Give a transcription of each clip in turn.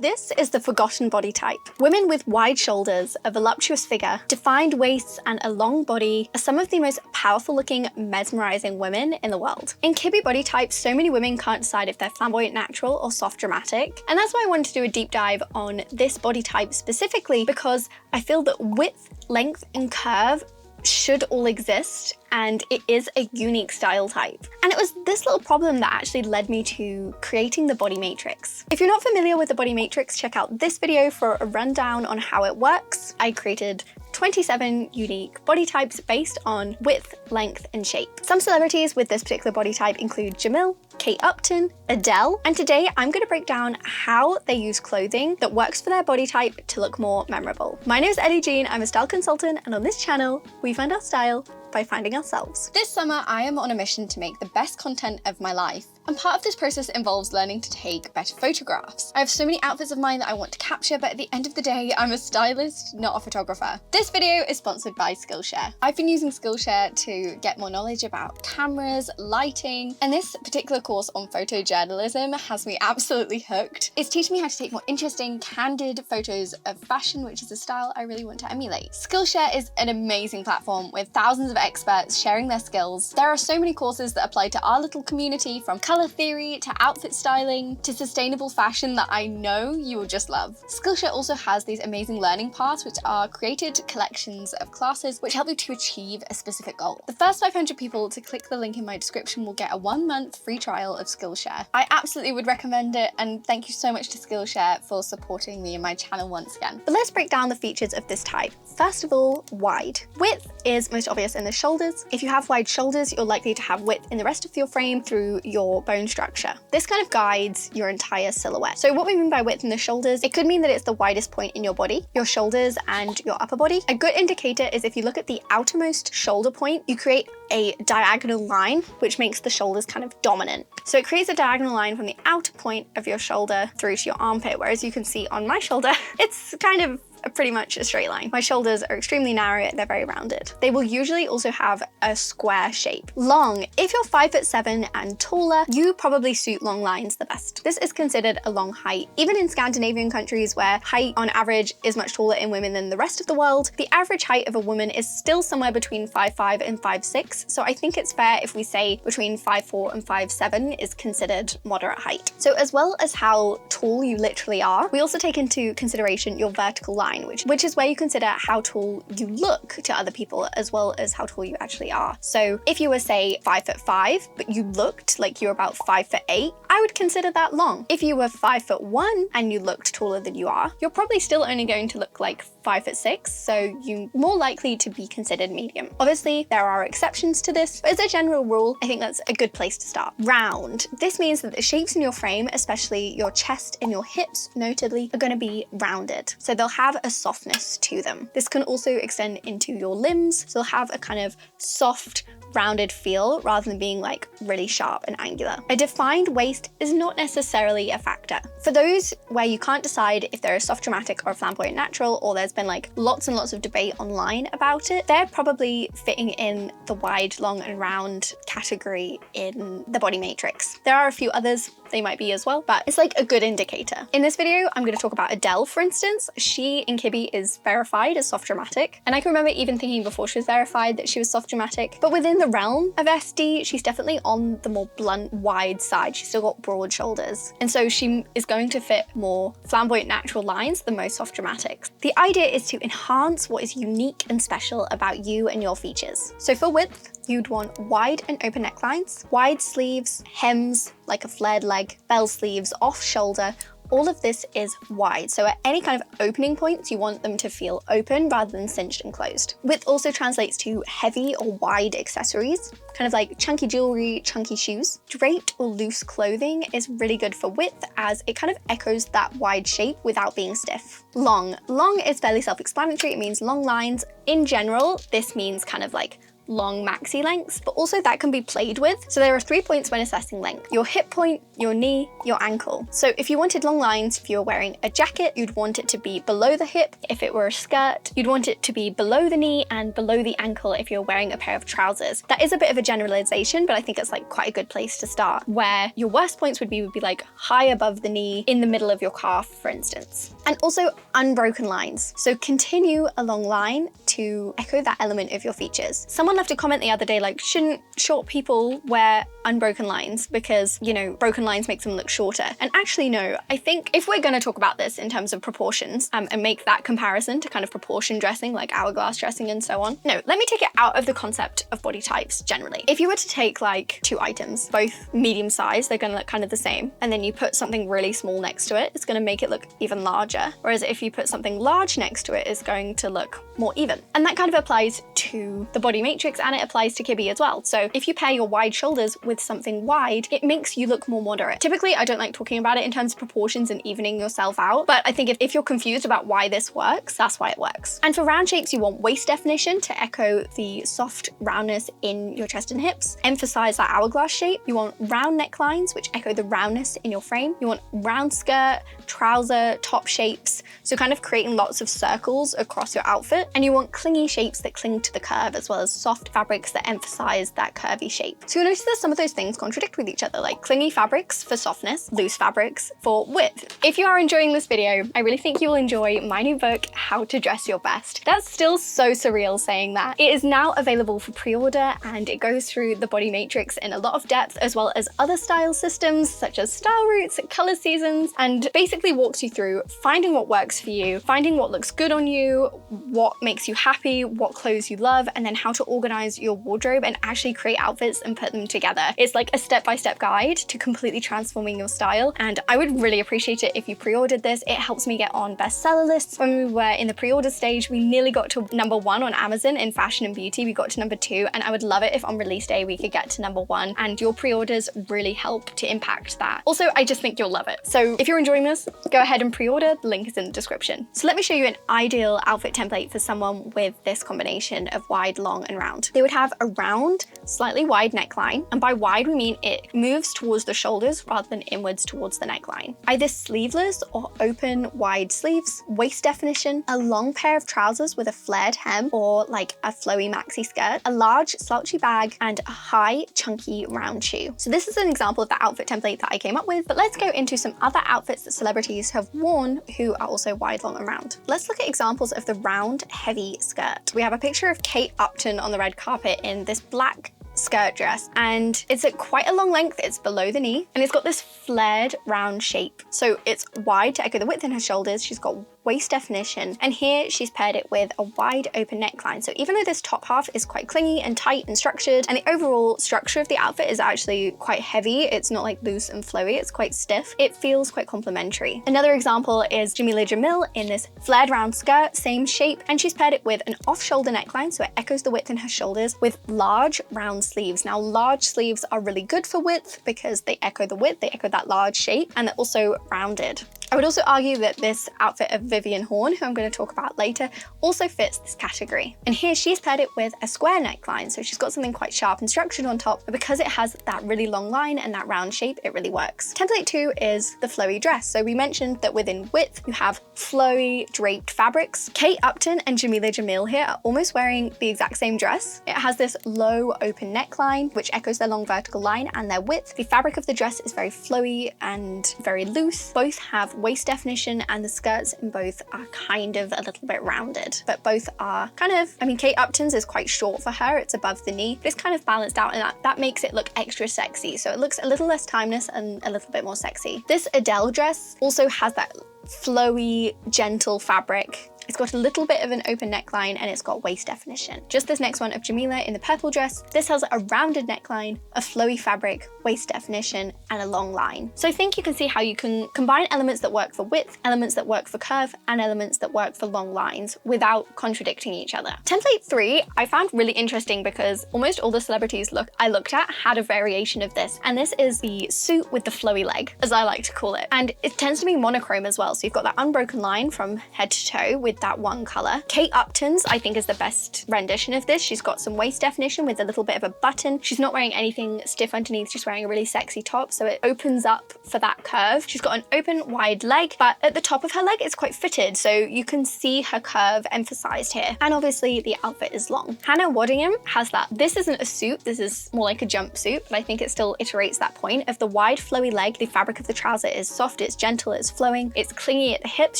This is the forgotten body type. Women with wide shoulders, a voluptuous figure, defined waists, and a long body are some of the most powerful looking, mesmerizing women in the world. In kibbe body types, so many women can't decide if they're flamboyant natural or soft dramatic. And that's why I wanted to do a deep dive on this body type specifically, because I feel that width, length, and curve should all exist, and it is a unique style type. And it was this little problem that actually led me to creating the body matrix. If you're not familiar with the body matrix, check out this video for a rundown on how it works. I created 27 unique body types based on width, length, and shape. Some celebrities with this particular body type include Jamil, Kate Upton, Adele, and today I'm going to break down how they use clothing that works for their body type to look more memorable. My name is Ellie-Jean, I'm a style consultant, and on this channel, we find our style by finding ourselves. This summer, I am on a mission to make the best content of my life, and part of this process involves learning to take better photographs. I have so many outfits of mine that I want to capture, but at the end of the day, I'm a stylist, not a photographer. This video is sponsored by Skillshare. I've been using Skillshare to get more knowledge about cameras, lighting, and this particular course on photojournalism has me absolutely hooked. It's teaching me how to take more interesting, candid photos of fashion, which is a style I really want to emulate. Skillshare is an amazing platform with thousands of experts sharing their skills. There are so many courses that apply to our little community, from color theory to outfit styling to sustainable fashion, that I know you will just love. Skillshare also has these amazing learning paths, which are created collections of classes which help you to achieve a specific goal. The first 500 people to click the link in my description will get a 1-month free trial of Skillshare. I absolutely would recommend it, and thank you so much to Skillshare for supporting me and my channel once again. But let's break down the features of this type. First of all, wide. Width is most obvious in the shoulders. If you have wide shoulders, you're likely to have width in the rest of your frame through your bone structure. This kind of guides your entire silhouette. So what we mean by width in the shoulders, it could mean that it's the widest point in your body, your shoulders and your upper body. A good indicator is if you look at the outermost shoulder point, you create a diagonal line, which makes the shoulders kind of dominant. So it creates a diagonal line from the outer point of your shoulder through to your armpit, whereas you can see on my shoulder, it's kind of pretty much a straight line. My shoulders are extremely narrow, they're very rounded. They will usually also have a square shape. Long, if you're 5'7" and taller, you probably suit long lines the best. This is considered a long height. Even in Scandinavian countries where height on average is much taller in women than the rest of the world, the average height of a woman is still somewhere between 5'5" and 5'6". So I think it's fair if we say between 5'4" and 5'7" is considered moderate height. So as well as how tall you literally are, we also take into consideration your vertical line, which is where you consider how tall you look to other people as well as how tall you actually are. So if you were, say, 5'5", but you looked like you're about 5'8", I would consider that long. If you were 5'1" and you looked taller than you are, you're probably still only going to look like 5'6", so you're more likely to be considered medium. Obviously, there are exceptions to this, but as a general rule, I think that's a good place to start. Round. This means that the shapes in your frame, especially your chest and your hips, notably, are going to be rounded. So they'll have a softness to them. This can also extend into your limbs, so they'll have a kind of soft, rounded feel rather than being like really sharp and angular. A defined waist is not necessarily a factor. For those where you can't decide if they're a soft dramatic or a flamboyant natural, or there's been like lots and lots of debate online about it, they're probably fitting in the wide, long, and round category in the body matrix. There are a few others they might be as well, but it's like a good indicator. In this video, I'm going to talk about Adele, for instance. She in kibbe is verified as soft dramatic, and I can remember even thinking before she was verified that she was soft dramatic, but within the realm of SD, she's definitely on the more blunt, wide side. She's still got broad shoulders, and so she is going to fit more flamboyant natural lines than most soft dramatics. The idea is to enhance what is unique and special about you and your features. So for width, you'd want wide and open necklines, wide sleeves, hems like a flared leg, bell sleeves, off shoulder. All of this is wide, so at any kind of opening points, you want them to feel open rather than cinched and closed. Width also translates to heavy or wide accessories, kind of like chunky jewelry, chunky shoes. Draped or loose clothing is really good for width, as it kind of echoes that wide shape without being stiff. Long. Long is fairly self-explanatory. It means long lines. In general, this means kind of like long maxi lengths, but also that can be played with. So there are 3 points when assessing length: your hip point, your knee, your ankle. So if you wanted long lines, if you were wearing a jacket, you'd want it to be below the hip. If it were a skirt, you'd want it to be below the knee and below the ankle if you're wearing a pair of trousers. That is a bit of a generalization, but I think it's like quite a good place to start, where your worst points would be like high above the knee, in the middle of your calf, for instance. And also unbroken lines. So continue a long line to echo that element of your features. Someone left a comment the other day like, shouldn't short people wear unbroken lines because, you know, broken lines makes them look shorter? And actually no, I think if we're going to talk about this in terms of proportions and make that comparison to kind of proportion dressing like hourglass dressing and so on, no, let me take it out of the concept of body types generally. If you were to take like 2 items, both medium size, they're going to look kind of the same, and then you put something really small next to it, it's going to make it look even larger. Whereas if you put something large next to it, it's going to look more even. And that kind of applies to the body matrix, and it applies to kibbe as well. So if you pair your wide shoulders with something wide, it makes you look more moderate. Typically, I don't like talking about it in terms of proportions and evening yourself out, but I think if you're confused about why this works, that's why it works. And for round shapes, you want waist definition to echo the soft roundness in your chest and hips. Emphasize that hourglass shape. You want round necklines, which echo the roundness in your frame. You want round skirt, trouser, top shapes, so kind of creating lots of circles across your outfit. And you want clingy shapes that cling to the curve, as well as soft fabrics that emphasize that curvy shape. So you'll notice that some of those things contradict with each other, like clingy fabrics for softness, loose fabrics for width. If you are enjoying this video, I really think you'll enjoy my new book, How to Dress Your Best. That's still so surreal saying that. It is now available for pre-order, and it goes through the body matrix in a lot of depth, as well as other style systems such as style routes, color seasons, and basically walks you through finding what works for you, finding what looks good on you, what makes you happy, what clothes you love, and then how to organize your wardrobe and actually create outfits and put them together. It's like a step-by-step guide to completely transforming your style, and I would really appreciate it if you pre-ordered this. It helps me get on bestseller lists. When we were in the pre-order stage, we nearly got to #1 on Amazon in fashion and beauty. We got to #2, and I would love it if on release day we could get to #1, and your pre-orders really help to impact that. Also, I just think you'll love it. So if you're enjoying this, go ahead and pre-order. The link is in the description. So let me show you an ideal outfit template for someone with this combination of wide, long, and round. They would have a round, slightly wide neckline, and by wide we mean it moves towards the shoulders rather than inwards towards the neckline. Either sleeveless or open wide sleeves, waist definition, a long pair of trousers with a flared hem or like a flowy maxi skirt, a large slouchy bag, and a high chunky round shoe. So this is an example of the outfit template that I came up with, but let's go into some other outfits that celebrities have worn who are also wide, long, and round. Let's look at examples of the round, heavy skirt. We have a picture of Kate Upton on the red carpet in this black skirt dress, and it's at quite a long length. It's below the knee, and it's got this flared round shape. So it's wide to echo the width in her shoulders. She's got waist definition, and here she's paired it with a wide open neckline. So even though this top half is quite clingy and tight and structured, and the overall structure of the outfit is actually quite heavy, it's not like loose and flowy, it's quite stiff, it feels quite complimentary. Another example is Ellie-Jean in this flared round skirt, same shape, and she's paired it with an off-shoulder neckline, so it echoes the width in her shoulders, with large round sleeves. Now large sleeves are really good for width because they echo the width, they echo that large shape, and they're also rounded. I would also argue that this outfit of Vivian, who I'm going to talk about later, also fits this category. And here she's paired it with a square neckline, so she's got something quite sharp and structured on top, but because it has that really long line and that round shape, it really works. Template 2 is the flowy dress. So we mentioned that within width, you have flowy draped fabrics. Kate Upton and Ellie-Jean here are almost wearing the exact same dress. It has this low open neckline, which echoes their long vertical line and their width. The fabric of the dress is very flowy and very loose. Both have waist definition, and the skirts in both are kind of a little bit rounded, but both are kind of, I mean, Kate Upton's is quite short for her, it's above the knee, but it's kind of balanced out, and that makes it look extra sexy. So it looks a little less timeless and a little bit more sexy. This Adele dress also has that flowy, gentle fabric. It's got a little bit of an open neckline, and it's got waist definition. Just this next one of Jamila in the purple dress, this has a rounded neckline, a flowy fabric, waist definition, and a long line. So I think you can see how you can combine elements that work for width, elements that work for curve, and elements that work for long lines without contradicting each other. Template 3 I found really interesting because almost all the celebrities I looked at had a variation of this, and this is the suit with the flowy leg, as I like to call it. And it tends to be monochrome as well, so you've got that unbroken line from head to toe with with that one color. Kate Upton's, I think, is the best rendition of this. She's got some waist definition with a little bit of a button. She's not wearing anything stiff underneath. She's wearing a really sexy top, so it opens up for that curve. She's got an open, wide leg, but at the top of her leg, it's quite fitted, so you can see her curve emphasized here. And obviously the outfit is long. Hannah Waddingham has that. This isn't a suit, this is more like a jumpsuit, but I think it still iterates that point of the wide flowy leg. The fabric of the trouser is soft, it's gentle, it's flowing, it's clingy at the hips.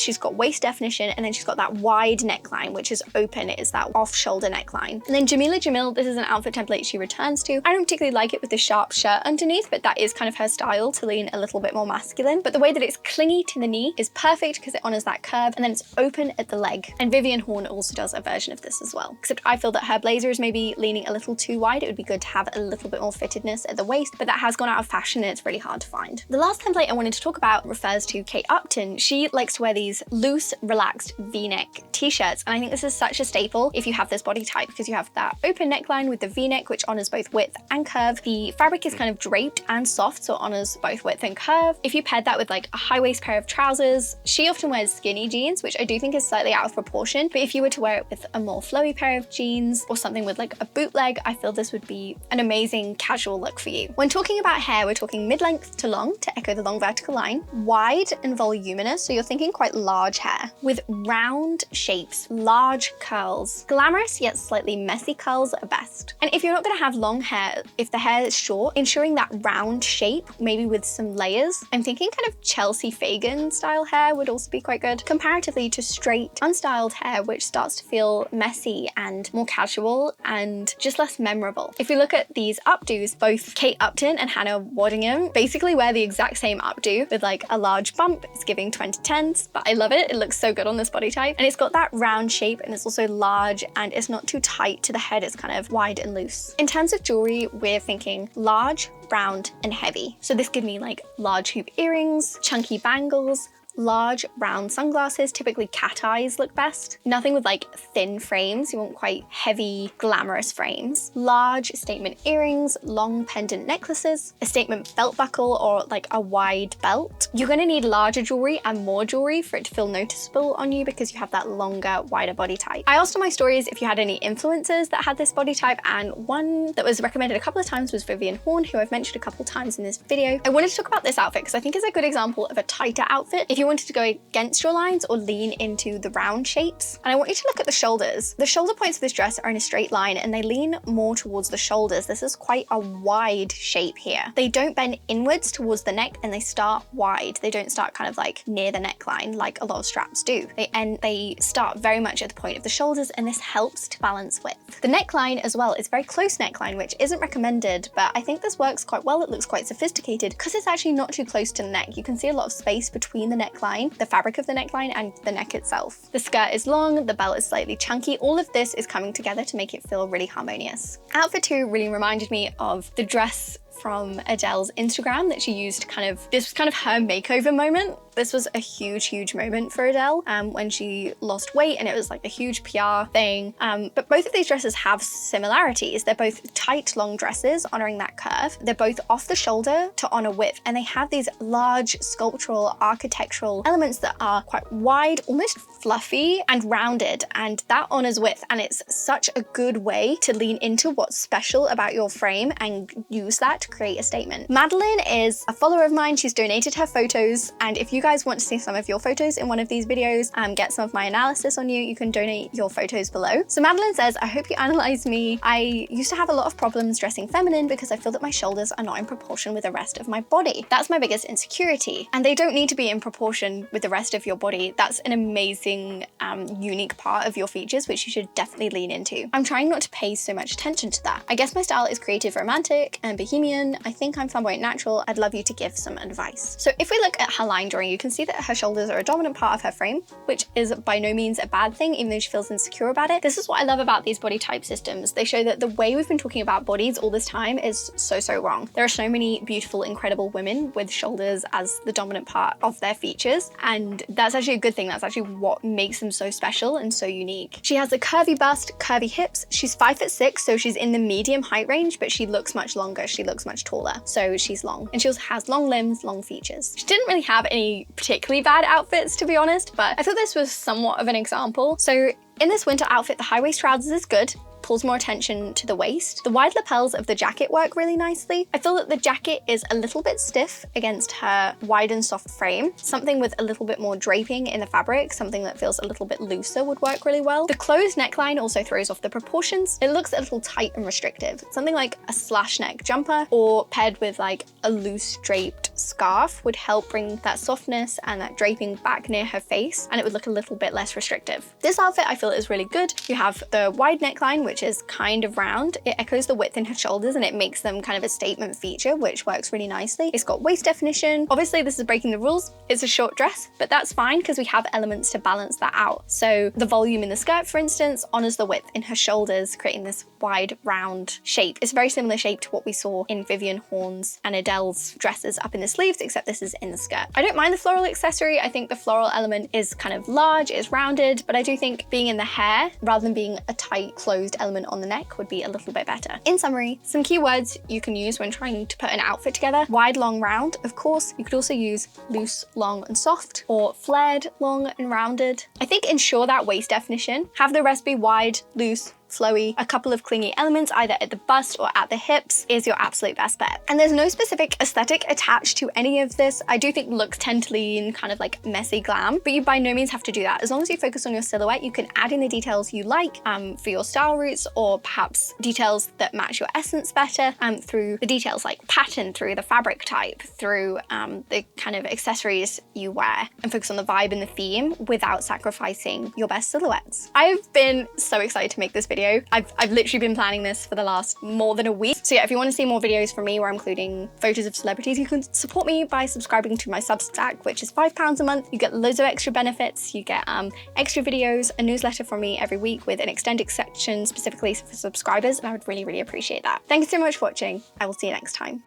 She's got waist definition, and then she's got that wide neckline, which is open. It is that off-shoulder neckline. And then Jamila Jamil, this is an outfit template she returns to. I don't particularly like it with the sharp shirt underneath, but that is kind of her style, to lean a little bit more masculine. But the way that it's clingy to the knee is perfect because it honors that curve, and then it's open at the leg. And Vivian Hoorn also does a version of this as well, except I feel that her blazer is maybe leaning a little too wide. It would be good to have a little bit more fittedness at the waist, but that has gone out of fashion and it's really hard to find. The last template I wanted to talk about refers to Kate Upton. She likes to wear these loose, relaxed V-neck t-shirts, and I think this is such a staple if you have this body type, because you have that open neckline with the V-neck, which honors both width and curve. The fabric is kind of draped and soft, so it honors both width and curve. If you paired that with like a high waist pair of trousers, she often wears skinny jeans, which I do think is slightly out of proportion, but if you were to wear it with a more flowy pair of jeans or something with like a bootleg, I feel this would be an amazing casual look for you. When talking about hair, we're talking mid-length to long to echo the long vertical line, wide and voluminous, so you're thinking quite large hair, with round shapes, large curls, glamorous yet slightly messy curls are best. And if you're not going to have long hair, if the hair is short, ensuring that round shape, maybe with some layers. I'm thinking kind of Chelsea Fagan style hair would also be quite good, comparatively to straight, unstyled hair, which starts to feel messy and more casual and just less memorable. If we look at these updos, both Kate Upton and Hannah Waddingham basically wear the exact same updo with like a large bump. It's giving 2010s, but I love it. It looks so good on this body type. And it's got that round shape, and it's also large, and it's not too tight to the head. It's kind of wide and loose. In terms of jewelry, we're thinking large, round, and heavy. So this could mean like large hoop earrings, chunky bangles, large round sunglasses. Typically cat eyes look best. Nothing with like thin frames. You want quite heavy, glamorous frames. Large statement earrings, long pendant necklaces, a statement belt buckle or like a wide belt. You're going to need larger jewelry and more jewelry for it to feel noticeable on you because you have that longer, wider body type. I asked on my stories if you had any influencers that had this body type, and one that was recommended a couple of times was Vivian Hoorn, who I've mentioned a couple times in this video. I wanted to talk about this outfit because I think it's a good example of a tighter outfit if you wanted to go against your lines or lean into the round shapes. And I want you to look at the shoulders. The shoulder points of this dress are in a straight line and they lean more towards the shoulders. This is quite a wide shape here. They don't bend inwards towards the neck and they start wide. They don't start kind of like near the neckline like a lot of straps do. They start very much at the point of the shoulders, and this helps to balance width. The neckline as well is very close neckline, which isn't recommended, but I think this works quite well. It looks quite sophisticated because it's actually not too close to the neck. You can see a lot of space between the neckline, the fabric of the neckline, and the neck itself. The skirt is long, the belt is slightly chunky. All of this is coming together to make it feel really harmonious. Outfit 2 really reminded me of the dress from Adele's Instagram that she used this was kind of her makeover moment. This was a huge moment for Adele when she lost weight, and it was like a huge PR thing. But both of these dresses have similarities. They're both tight, long dresses honoring that curve. They're both off the shoulder to honor width, and they have these large sculptural, architectural elements that are quite wide, almost fluffy and rounded, and that honors width. And it's such a good way to lean into what's special about your frame and use that to create a statement. Madeline is a follower of mine. She's donated her photos, and if you guys want to see some of your photos in one of these videos and get some of my analysis on you, you can donate your photos below. So Madeline says, I hope you analyze me. I used to have a lot of problems dressing feminine because I feel that my shoulders are not in proportion with the rest of my body. That's my biggest insecurity, and they don't need to be in proportion with the rest of your body. That's an amazing, unique part of your features, which you should definitely lean into. I'm trying not to pay so much attention to that. I guess my style is creative, romantic, and bohemian. I think I'm flamboyant natural. I'd love you to give some advice. So if we look at her line drawing, you can see that her shoulders are a dominant part of her frame, which is by no means a bad thing, even though she feels insecure about it. This is what I love about these body type systems. They show that the way we've been talking about bodies all this time is so wrong. There are so many beautiful, incredible women with shoulders as the dominant part of their features, and that's actually a good thing. That's actually what makes them so special and so unique. She has a curvy bust, curvy hips. She's 5'6", so she's in the medium height range, but she looks much longer. She looks looks much taller. So she's long, and she also has long limbs, long features. She didn't really have any particularly bad outfits, to be honest, but I thought this was somewhat of an example. So in this winter outfit, the high waist trousers is good, pulls more attention to the waist. The wide lapels of the jacket work really nicely. I feel that the jacket is a little bit stiff against her wide and soft frame. Something with a little bit more draping in the fabric, something that feels a little bit looser would work really well. The closed neckline also throws off the proportions. It looks a little tight and restrictive. Something like a slash neck jumper or paired with like a loose draped scarf would help bring that softness and that draping back near her face, and it would look a little bit less restrictive. This outfit I feel is really good. You have the wide neckline, which is kind of round. It echoes the width in her shoulders and it makes them kind of a statement feature, which works really nicely. It's got waist definition. Obviously this is breaking the rules. It's a short dress, but that's fine because we have elements to balance that out. So the volume in the skirt, for instance, honors the width in her shoulders, creating this wide round shape. It's a very similar shape to what we saw in Vivian, Hoorn's and Adele's dresses up in the sleeves, except this is in the skirt. I don't mind the floral accessory. I think the floral element is kind of large, it's rounded, but I do think being in the hair rather than being a tight closed element on the neck would be a little bit better. In summary, some keywords you can use when trying to put an outfit together: wide, long, round. Of course, you could also use loose, long, and soft, or flared, long, and rounded. I think ensure that waist definition. Have the rest be wide, loose, flowy. A couple of clingy elements either at the bust or at the hips is your absolute best bet. And there's no specific aesthetic attached to any of this. I do think looks tend to lean kind of like messy glam, but you by no means have to do that. As long as you focus on your silhouette, you can add in the details you like for your style roots, or perhaps details that match your essence better through the details like pattern, through the fabric type, through the kind of accessories you wear, and focus on the vibe and the theme without sacrificing your best silhouettes. I've been so excited to make this video. I've literally been planning this for the last more than a week. So yeah, if you want to see more videos from me where I'm including photos of celebrities, you can support me by subscribing to my Substack, which is £5 a month. You get loads of extra benefits. You get extra videos, a newsletter from me every week with an extended section specifically for subscribers, and I would really, really appreciate that. Thank you so much for watching. I will see you next time.